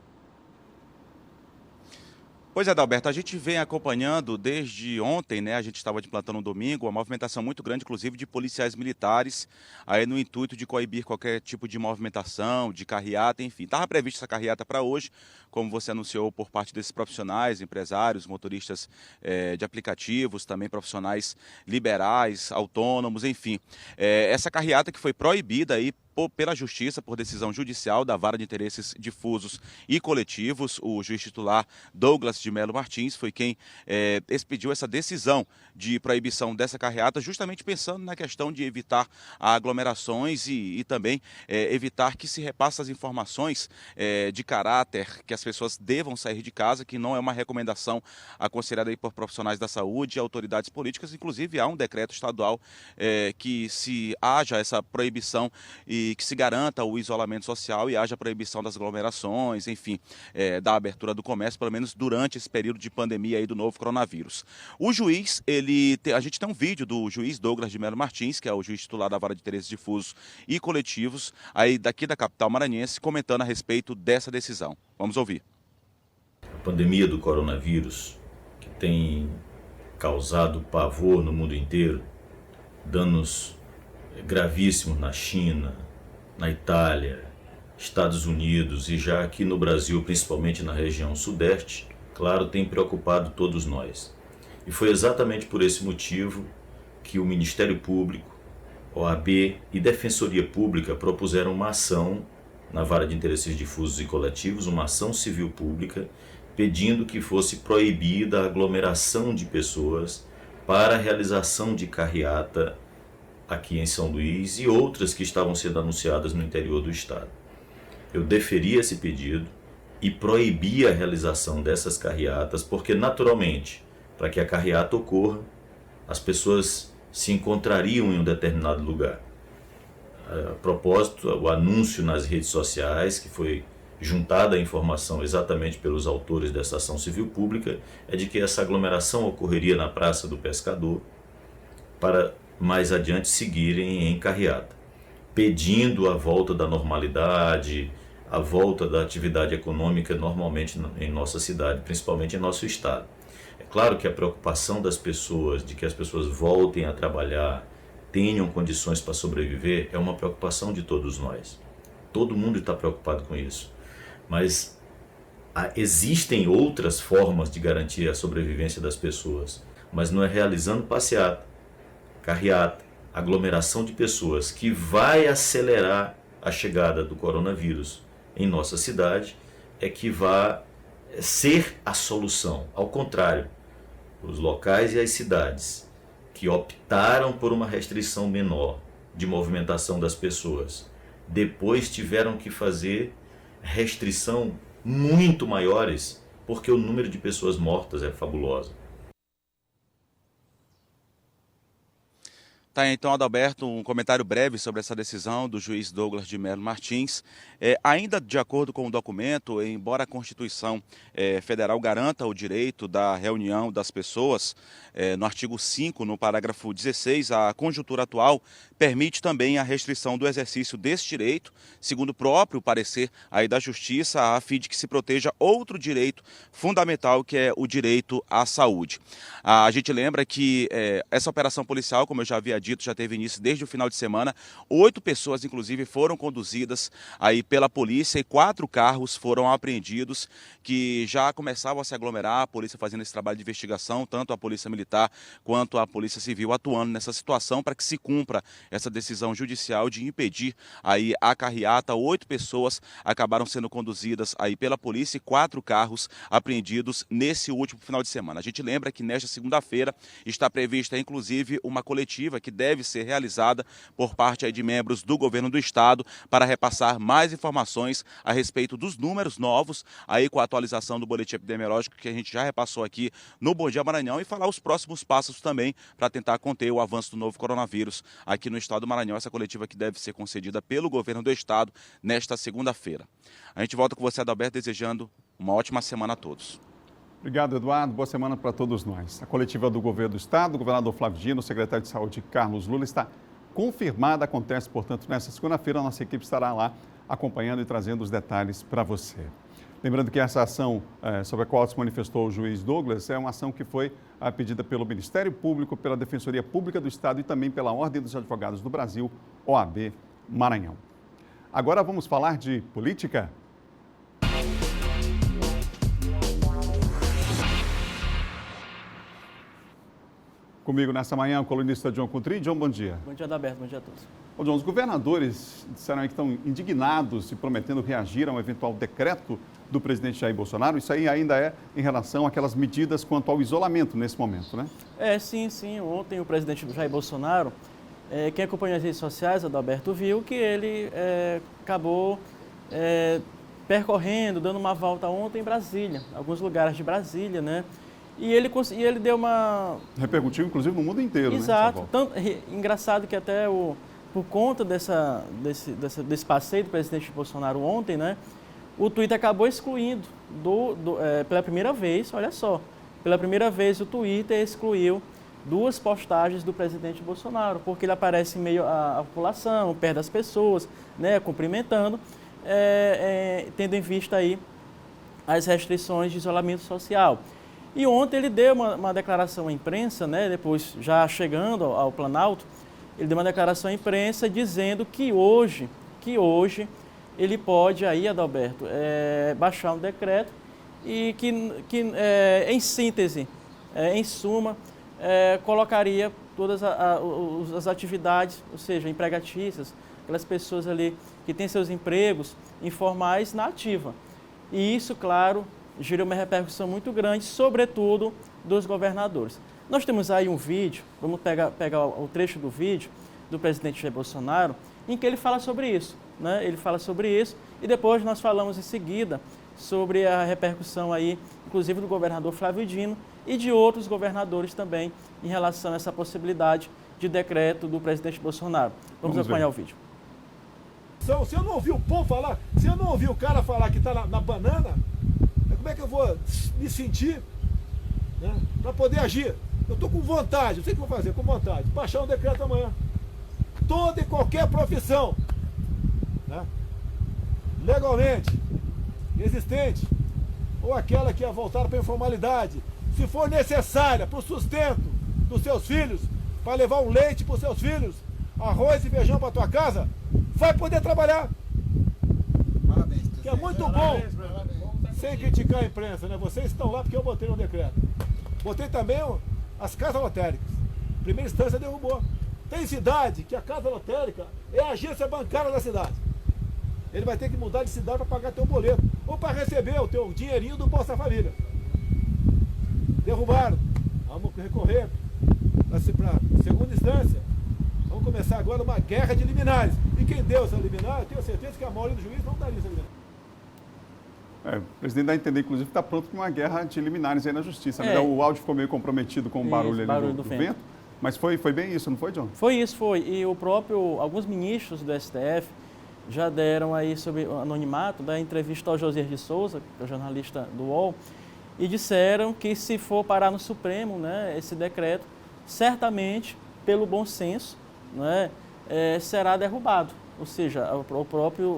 Pois é, Adalberto, a gente vem acompanhando desde ontem, né? A gente estava de plantão no domingo, uma movimentação muito grande, inclusive de policiais militares, aí no intuito de coibir qualquer tipo de movimentação, de carreata, enfim. Estava prevista essa carreata para hoje, como você anunciou, por parte desses profissionais, empresários, motoristas de aplicativos, também profissionais liberais, autônomos, enfim. Essa carreata que foi proibida aí pela Justiça, por decisão judicial da Vara de Interesses Difusos e Coletivos, o juiz titular Douglas de Melo Martins foi quem expediu essa decisão de proibição dessa carreata, justamente pensando na questão de evitar aglomerações e também evitar que se repasse as informações de caráter, que as pessoas devam sair de casa, que não é uma recomendação aconselhada aí por profissionais da saúde e autoridades políticas. Inclusive há um decreto estadual que se haja essa proibição e que se garanta o isolamento social e haja proibição das aglomerações, enfim, da abertura do comércio, pelo menos durante esse período de pandemia aí do novo coronavírus. O juiz, a gente tem um vídeo do juiz Douglas de Melo Martins, que é o juiz titular da Vara de Interesses Difusos e Coletivos, aí daqui da capital maranhense, comentando a respeito dessa decisão. Vamos ouvir. A pandemia do coronavírus, que tem causado pavor no mundo inteiro, danos gravíssimos na China, na Itália, Estados Unidos e já aqui no Brasil, principalmente na região sudeste, claro, tem preocupado todos nós. E foi exatamente por esse motivo que o Ministério Público, OAB e Defensoria Pública propuseram uma ação na Vara de Interesses Difusos e Coletivos, uma ação civil pública, pedindo que fosse proibida a aglomeração de pessoas para a realização de carreata aqui em São Luís e outras que estavam sendo anunciadas no interior do estado. Eu deferi esse pedido e proibi a realização dessas carreatas, porque naturalmente, para que a carreata ocorra, as pessoas se encontrariam em um determinado lugar. A propósito, o anúncio nas redes sociais, que foi juntada a informação exatamente pelos autores dessa ação civil pública, é de que essa aglomeração ocorreria na Praça do Pescador, para mais adiante seguirem em carreata, pedindo a volta da normalidade, a volta da atividade econômica normalmente em nossa cidade, principalmente em nosso estado. É claro que a preocupação das pessoas, de que as pessoas voltem a trabalhar, tenham condições para sobreviver, é uma preocupação de todos nós. Todo mundo está preocupado com isso. Mas existem outras formas de garantir a sobrevivência das pessoas, mas não é realizando passeata, carreata, aglomeração de pessoas que vai acelerar a chegada do coronavírus em nossa cidade, é que vai ser a solução. Ao contrário, os locais e as cidades que optaram por uma restrição menor de movimentação das pessoas, depois tiveram que fazer restrição muito maiores, porque o número de pessoas mortas é fabuloso. Tá, então, Adalberto, um comentário breve sobre essa decisão do juiz Douglas de Melo Martins. Ainda de acordo com o documento, embora a Constituição Federal garanta o direito da reunião das pessoas, no artigo 5, no parágrafo 16, a conjuntura atual permite também a restrição do exercício desse direito, segundo o próprio parecer aí da Justiça, a fim de que se proteja outro direito fundamental, que é o direito à saúde. A gente lembra que essa operação policial, como eu já havia dito, já teve início desde o final de semana. 8 pessoas, inclusive, foram conduzidas aí pela polícia e 4 carros foram apreendidos que já começavam a se aglomerar, a polícia fazendo esse trabalho de investigação, tanto a Polícia Militar quanto a Polícia Civil atuando nessa situação para que se cumpra essa decisão judicial de impedir aí a carreata. 8 pessoas acabaram sendo conduzidas aí pela polícia e 4 carros apreendidos nesse último final de semana. A gente lembra que nesta segunda-feira está prevista, inclusive, uma coletiva que deve ser realizada por parte aí de membros do governo do estado para repassar mais informações a respeito dos números novos, aí com a atualização do boletim epidemiológico que a gente já repassou aqui no Bom Dia Maranhão, e falar os próximos passos também para tentar conter o avanço do novo coronavírus aqui no estado do Maranhão. Essa coletiva que deve ser concedida pelo governo do estado nesta segunda-feira. A gente volta com você, Adalberto, desejando uma ótima semana a todos. Obrigado, Eduardo. Boa semana para todos nós. A coletiva do governo do estado, o governador Flávio Dino, o secretário de Saúde Carlos Lula, está confirmada. Acontece, portanto, nesta segunda-feira. A nossa equipe estará lá acompanhando e trazendo os detalhes para você. Lembrando que essa ação sobre a qual se manifestou o juiz Douglas é uma ação que foi pedida pelo Ministério Público, pela Defensoria Pública do Estado e também pela Ordem dos Advogados do Brasil, OAB Maranhão. Agora vamos falar de política. Comigo nessa manhã o colunista John Coutrin. John, bom dia. Bom dia, Adalberto. Bom dia a todos. Ô, John, os governadores disseram aí que estão indignados e prometendo reagir a um eventual decreto do presidente Jair Bolsonaro. Isso aí ainda é em relação àquelas medidas quanto ao isolamento nesse momento, né? Sim. Ontem o presidente Jair Bolsonaro, quem acompanha as redes sociais, Adalberto, viu que ele acabou percorrendo, dando uma volta ontem em Brasília, alguns lugares de Brasília, né? E ele deu uma... Repercutiu, inclusive, no mundo inteiro, Exato. Né? Engraçado que até por conta desse passeio do presidente Bolsonaro ontem, né? O Twitter acabou excluindo, pela primeira vez, olha só, pela primeira vez o Twitter excluiu 2 postagens do presidente Bolsonaro, porque ele aparece em meio à população, perto das pessoas, né? Cumprimentando, tendo em vista aí as restrições de isolamento social. E ontem ele deu uma declaração à imprensa, né, depois já chegando ao Planalto, ele deu uma declaração à imprensa dizendo que hoje ele pode aí, Adalberto, baixar um decreto e que em síntese, em suma, colocaria todas as atividades, ou seja, empregatícias, aquelas pessoas ali que têm seus empregos informais na ativa. E isso, claro, gerou uma repercussão muito grande, sobretudo dos governadores. Nós temos aí um vídeo, vamos pegar o trecho do vídeo do presidente Jair Bolsonaro, em que ele fala sobre isso, né? Ele fala sobre isso e depois nós falamos em seguida sobre a repercussão aí, inclusive do governador Flávio Dino e de outros governadores também em relação a essa possibilidade de decreto do presidente Bolsonaro. Vamos acompanhar o vídeo. Se eu não ouvir o povo falar, se eu não ouvir o cara falar que está na banana, como é que eu vou me sentir, né, para poder agir? Eu estou com vontade, eu sei o que vou fazer, com vontade, baixar um decreto amanhã. Toda e qualquer profissão, né, legalmente existente, ou aquela que é voltada para a informalidade, se for necessária para o sustento dos seus filhos, para levar um leite para os seus filhos, arroz e feijão para a tua casa, vai poder trabalhar. Parabéns. Que é muito bom. Sem criticar a imprensa, né? Vocês estão lá porque eu botei no decreto. Botei também as casas lotéricas. Primeira instância derrubou. Tem cidade que a casa lotérica é a agência bancária da cidade. Ele vai ter que mudar de cidade para pagar teu boleto ou para receber o teu dinheirinho do Bolsa Família. Derrubaram. Vamos recorrer para segunda instância. Vamos começar agora uma guerra de liminares. E quem deu essa liminar, eu tenho certeza que a maioria do juiz não daria essa liminar. O presidente dá a entender, inclusive, que está pronto para uma guerra de liminares aí na justiça. O áudio ficou meio comprometido com o barulho ali do vento. Mas foi bem isso, não foi, John? Foi isso, foi. E alguns ministros do STF já deram aí sobre o anonimato, da entrevista ao Josias de Souza, que é o jornalista do UOL, e disseram que se for parar no Supremo, né, esse decreto, certamente, pelo bom senso, né, será derrubado. Ou seja,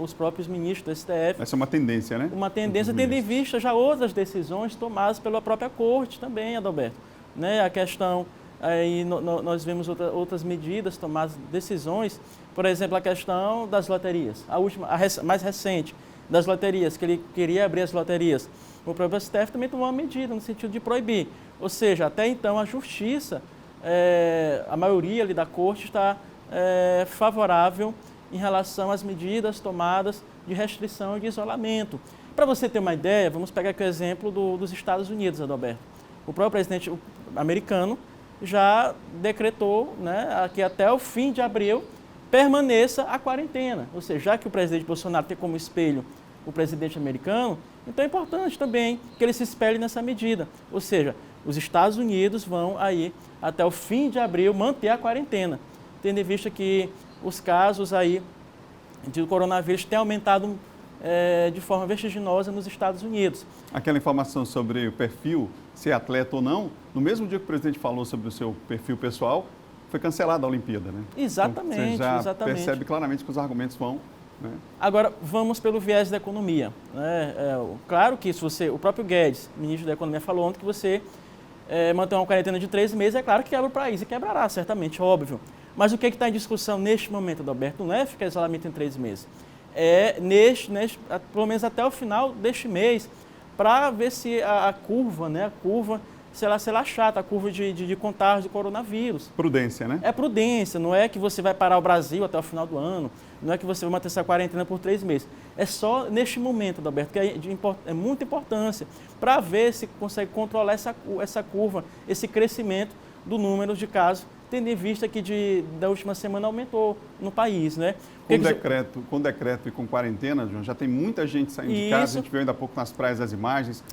os próprios ministros do STF... Essa é uma tendência, né? Uma tendência, tendo em vista já outras decisões tomadas pela própria Corte também, Adalberto. Né, a questão... Aí nós vemos outras medidas tomadas, decisões, por exemplo, a questão das loterias, a mais recente, das loterias, que ele queria abrir as loterias. O próprio STF também tomou uma medida no sentido de proibir. Ou seja, até então a Justiça, a maioria ali da Corte está favorável em relação às medidas tomadas de restrição e de isolamento. Para você ter uma ideia, vamos pegar aqui o exemplo dos Estados Unidos, Adalberto. O próprio presidente americano já decretou, né, que até o fim de abril permaneça a quarentena. Ou seja, já que o presidente Bolsonaro tem como espelho o presidente americano, então é importante também que ele se espelhe nessa medida. Ou seja, os Estados Unidos vão aí até o fim de abril manter a quarentena, tendo em vista que os casos aí de coronavírus têm aumentado de forma vertiginosa nos Estados Unidos. Aquela informação sobre o perfil, se é atleta ou não, no mesmo dia que o presidente falou sobre o seu perfil pessoal, foi cancelada a Olimpíada, né? Exatamente, então, você já percebe claramente que os argumentos vão... Né? Agora, vamos pelo viés da economia. Né? Claro que o próprio Guedes, ministro da Economia, falou ontem que você manter uma quarentena de 3 meses, é claro que quebra o país, e quebrará, certamente, óbvio. Mas o que está em discussão neste momento, Adalberto, não é ficar isolamento em 3 meses. Pelo menos até o final deste mês, para ver se a curva, se ela chata, a curva de contágio de coronavírus. Prudência, né? É prudência, não é que você vai parar o Brasil até o final do ano, não é que você vai manter essa quarentena por 3 meses. É só neste momento, Adalberto, que é muita importância para ver se consegue controlar essa curva, esse crescimento do número de casos, tendo em vista que da última semana aumentou no país, né? Com decreto e com quarentena, João, já tem muita gente saindo de casa, a gente viu ainda há pouco nas praias as imagens.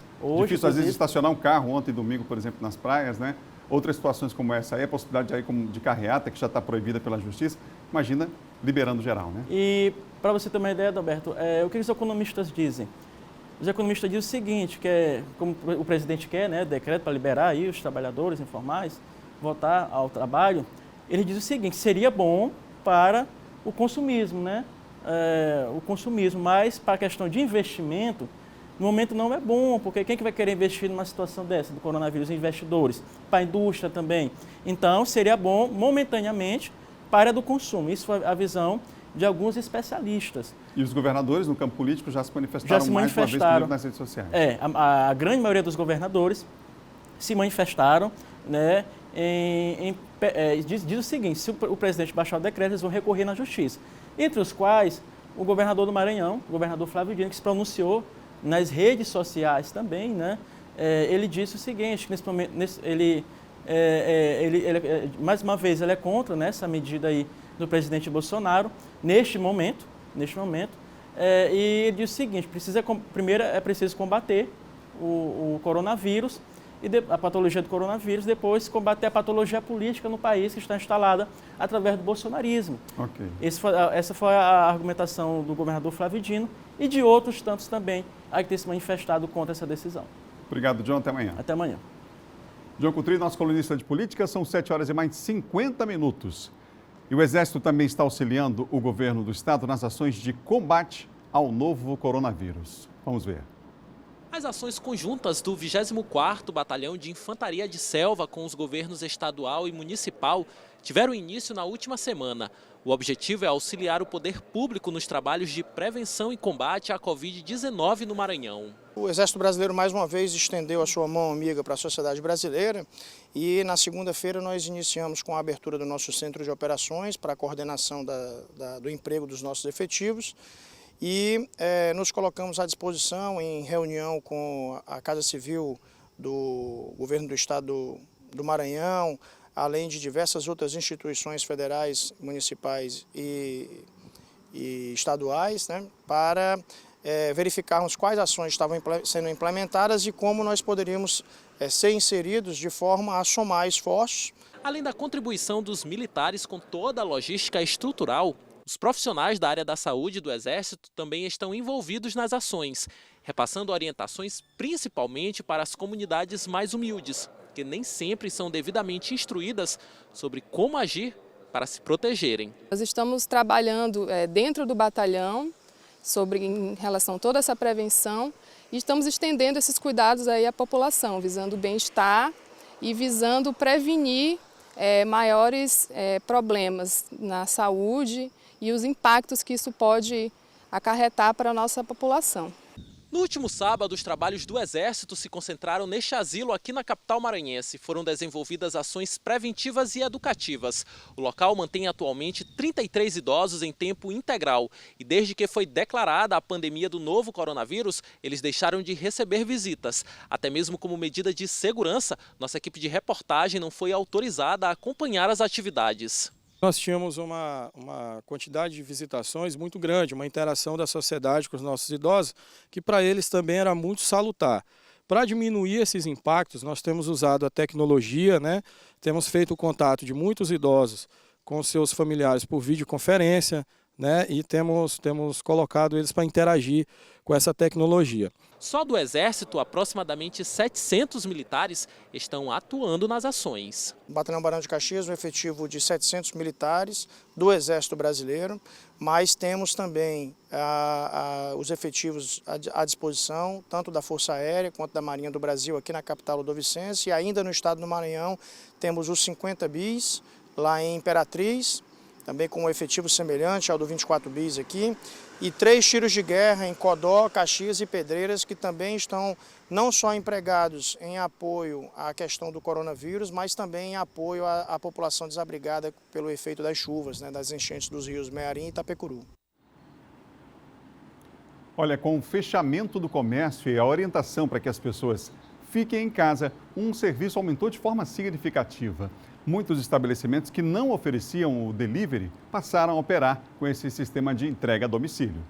Difícil, às vezes, estacionar um carro ontem, domingo, por exemplo, nas praias, né? Outras situações como essa aí, a possibilidade aí de carreata, que já está proibida pela Justiça, imagina liberando geral, né? E, para você ter uma ideia, Adalberto, o que os economistas dizem? Os economistas dizem o seguinte, que como o presidente quer, né, decreto para liberar aí os trabalhadores informais, voltar ao trabalho, ele diz o seguinte, seria bom para o consumismo, né? O consumismo, mas para a questão de investimento, No momento não é bom, porque quem que vai querer investir numa situação dessa, do coronavírus? Investidores, para a indústria também. Então, seria bom, momentaneamente, para a área do consumo. Isso foi a visão de alguns especialistas. E os governadores no campo político já se manifestaram mais uma vez nas redes sociais? A grande maioria dos governadores se manifestaram, né, diz o seguinte: se o presidente baixar o decreto, eles vão recorrer na justiça. Entre os quais, o governador do Maranhão, o governador Flávio Dino, que se pronunciou nas redes sociais também, né, ele disse o seguinte, que nesse momento, mais uma vez, ele é contra, né, essa medida aí do presidente Bolsonaro, neste momento, e ele diz o seguinte: primeiro é preciso combater o coronavírus, a patologia do coronavírus, depois combater a patologia política no país que está instalada através do bolsonarismo. Okay. Essa foi a argumentação do governador Flávio Dino e de outros tantos também a que tem se manifestado contra essa decisão. Obrigado, John. Até amanhã. Até amanhã. John Coutrinho, nosso colunista de política, são 7 horas e mais 50 minutos. E o Exército também está auxiliando o governo do estado nas ações de combate ao novo coronavírus. Vamos ver. As ações conjuntas do 24º Batalhão de Infantaria de Selva com os governos estadual e municipal tiveram início na última semana. O objetivo é auxiliar o poder público nos trabalhos de prevenção e combate à Covid-19 no Maranhão. O Exército Brasileiro mais uma vez estendeu a sua mão amiga para a sociedade brasileira e na segunda-feira nós iniciamos com a abertura do nosso centro de operações para a coordenação do emprego dos nossos efetivos. E nos colocamos à disposição em reunião com a Casa Civil do Governo do Estado do Maranhão, além de diversas outras instituições federais, municipais e estaduais, né, para verificarmos quais ações estavam sendo implementadas e como nós poderíamos ser inseridos de forma a somar esforços. Além da contribuição dos militares com toda a logística estrutural, os profissionais da área da saúde do Exército também estão envolvidos nas ações, repassando orientações principalmente para as comunidades mais humildes, que nem sempre são devidamente instruídas sobre como agir para se protegerem. Nós estamos trabalhando dentro do batalhão em relação a toda essa prevenção e estamos estendendo esses cuidados aí à população, visando o bem-estar e visando prevenir maiores problemas na saúde e os impactos que isso pode acarretar para a nossa população. No último sábado, os trabalhos do Exército se concentraram neste asilo aqui na capital maranhense. Foram desenvolvidas ações preventivas e educativas. O local mantém atualmente 33 idosos em tempo integral. E desde que foi declarada a pandemia do novo coronavírus, eles deixaram de receber visitas. Até mesmo como medida de segurança, nossa equipe de reportagem não foi autorizada a acompanhar as atividades. Nós tínhamos uma quantidade de visitações muito grande, uma interação da sociedade com os nossos idosos, que para eles também era muito salutar. Para diminuir esses impactos, nós temos usado a tecnologia, né? Temos feito o contato de muitos idosos com seus familiares por videoconferência, né? E temos colocado eles para interagir com essa tecnologia. Só do Exército, aproximadamente 700 militares estão atuando nas ações. O Batalhão Barão de Caxias, um efetivo de 700 militares do Exército Brasileiro, mas temos também os efetivos à disposição, tanto da Força Aérea quanto da Marinha do Brasil, aqui na capital Ludovicense, e ainda no estado do Maranhão temos os 50 bis, lá em Imperatriz, também com um efetivo semelhante ao do 24 bis aqui, e 3 tiros de guerra em Codó, Caxias e Pedreiras, que também estão não só empregados em apoio à questão do coronavírus, mas também em apoio à população desabrigada pelo efeito das chuvas, né, das enchentes dos rios Mearim e Itapecuru. Olha, com o fechamento do comércio e a orientação para que as pessoas fiquem em casa, um serviço aumentou de forma significativa. Muitos estabelecimentos que não ofereciam o delivery passaram a operar com esse sistema de entrega a domicílio.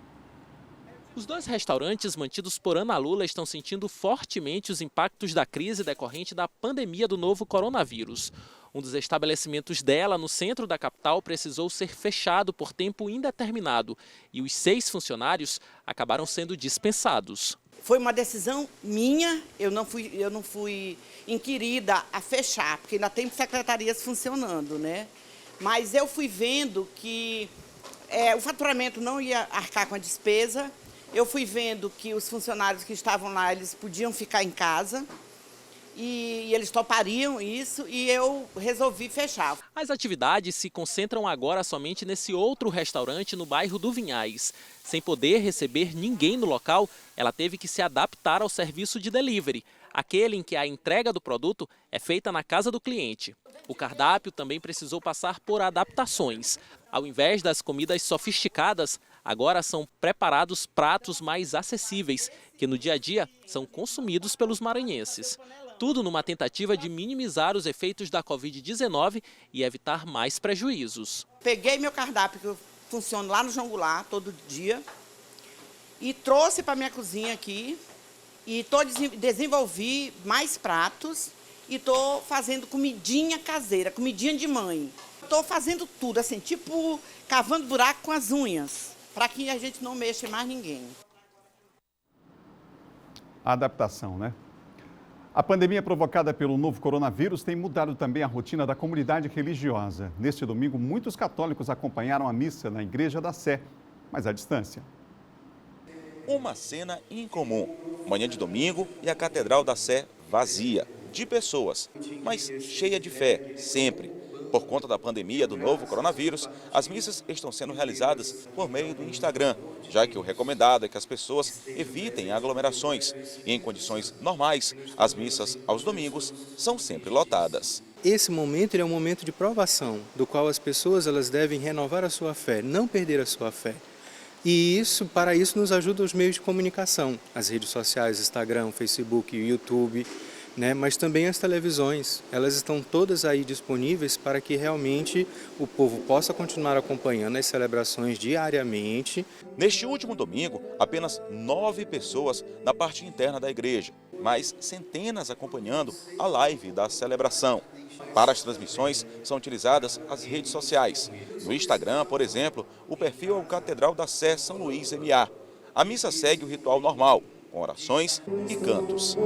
Os 2 restaurantes mantidos por Ana Lula estão sentindo fortemente os impactos da crise decorrente da pandemia do novo coronavírus. Um dos estabelecimentos dela, no centro da capital, precisou ser fechado por tempo indeterminado e os 6 funcionários acabaram sendo dispensados. Foi uma decisão minha, eu não fui inquirida a fechar, porque ainda tem secretarias funcionando, né? Mas eu fui vendo que o faturamento não ia arcar com a despesa Eu fui vendo que os funcionários que estavam lá, eles podiam ficar em casa. E eles topariam isso e eu resolvi fechar. As atividades se concentram agora somente nesse outro restaurante no bairro do Vinhais. Sem poder receber ninguém no local, ela teve que se adaptar ao serviço de delivery, aquele em que a entrega do produto é feita na casa do cliente. O cardápio também precisou passar por adaptações. Ao invés das comidas sofisticadas, agora são preparados pratos mais acessíveis, que no dia a dia são consumidos pelos maranhenses. Tudo numa tentativa de minimizar os efeitos da Covid-19 e evitar mais prejuízos. Peguei meu cardápio, que eu funciono lá no João Goulart todo dia, e trouxe para minha cozinha aqui, e desenvolvi mais pratos, e estou fazendo comidinha caseira, comidinha de mãe. Estou fazendo tudo, assim, tipo cavando buraco com as unhas, para que a gente não mexa mais ninguém. A adaptação, né? A pandemia provocada pelo novo coronavírus tem mudado também a rotina da comunidade religiosa. Neste domingo, muitos católicos acompanharam a missa na Igreja da Sé, mas à distância. Uma cena incomum. Manhã de domingo e a Catedral da Sé vazia, de pessoas, mas cheia de fé, sempre. Por conta da pandemia do novo coronavírus, as missas estão sendo realizadas por meio do Instagram, já que o recomendado é que as pessoas evitem aglomerações. E em condições normais, as missas aos domingos são sempre lotadas. Esse momento é um momento de provação, do qual as pessoas elas devem renovar a sua fé, não perder a sua fé. E para isso nos ajuda os meios de comunicação, as redes sociais, Instagram, Facebook, YouTube, mas também as televisões, elas estão todas aí disponíveis para que realmente o povo possa continuar acompanhando as celebrações diariamente. Neste último domingo, apenas 9 pessoas na parte interna da igreja, mas centenas acompanhando a live da celebração. Para as transmissões, são utilizadas as redes sociais. No Instagram, por exemplo, o perfil é o Catedral da Sé São Luís MA. A missa segue o ritual normal, com orações e cantos.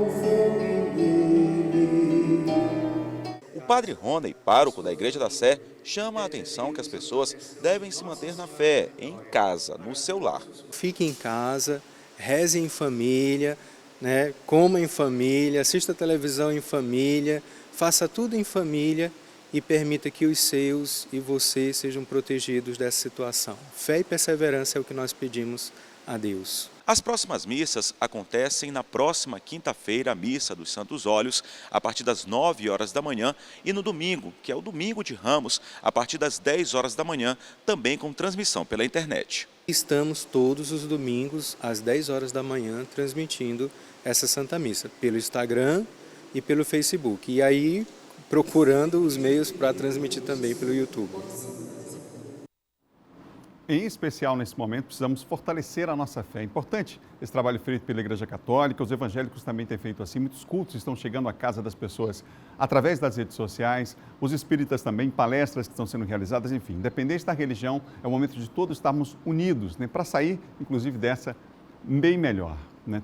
O padre Rony, pároco da Igreja da Sé, chama a atenção que as pessoas devem se manter na fé, em casa, no seu lar. Fique em casa, reze em família, coma em família, assista televisão em família, faça tudo em família e permita que os seus e você sejam protegidos dessa situação. Fé e perseverança é o que nós pedimos a Deus. As próximas missas acontecem na próxima quinta-feira, a Missa dos Santos Óleos, a partir das 9 horas da manhã, e no domingo, que é o Domingo de Ramos, a partir das 10 horas da manhã, também com transmissão pela internet. Estamos todos os domingos, às 10 horas da manhã, transmitindo essa Santa Missa, pelo Instagram e pelo Facebook. E aí, procurando os meios para transmitir também pelo YouTube. Em especial, nesse momento, precisamos fortalecer a nossa fé. É importante esse trabalho feito pela Igreja Católica, os evangélicos também têm feito assim. Muitos cultos estão chegando à casa das pessoas através das redes sociais, os espíritas também, palestras que estão sendo realizadas, enfim. Independente da religião, é o momento de todos estarmos unidos, para sair, inclusive, dessa bem melhor,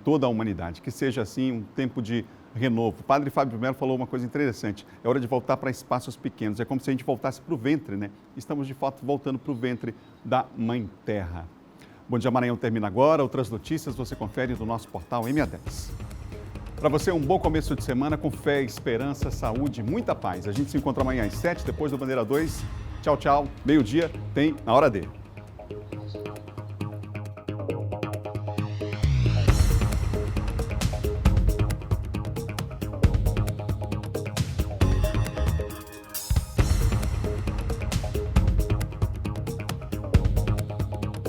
toda a humanidade. Que seja, assim, um tempo de renovo. O padre Fábio Melo falou uma coisa interessante, é hora de voltar para espaços pequenos, é como se a gente voltasse para o ventre, Estamos, de fato, voltando para o ventre da Mãe Terra. Bom Dia Maranhão termina agora, outras notícias você confere no nosso portal MA10. Para você, um bom começo de semana com fé, esperança, saúde e muita paz. A gente se encontra amanhã às 7, depois do Bandeira 2. Tchau, tchau. Meio-dia tem Na Hora D.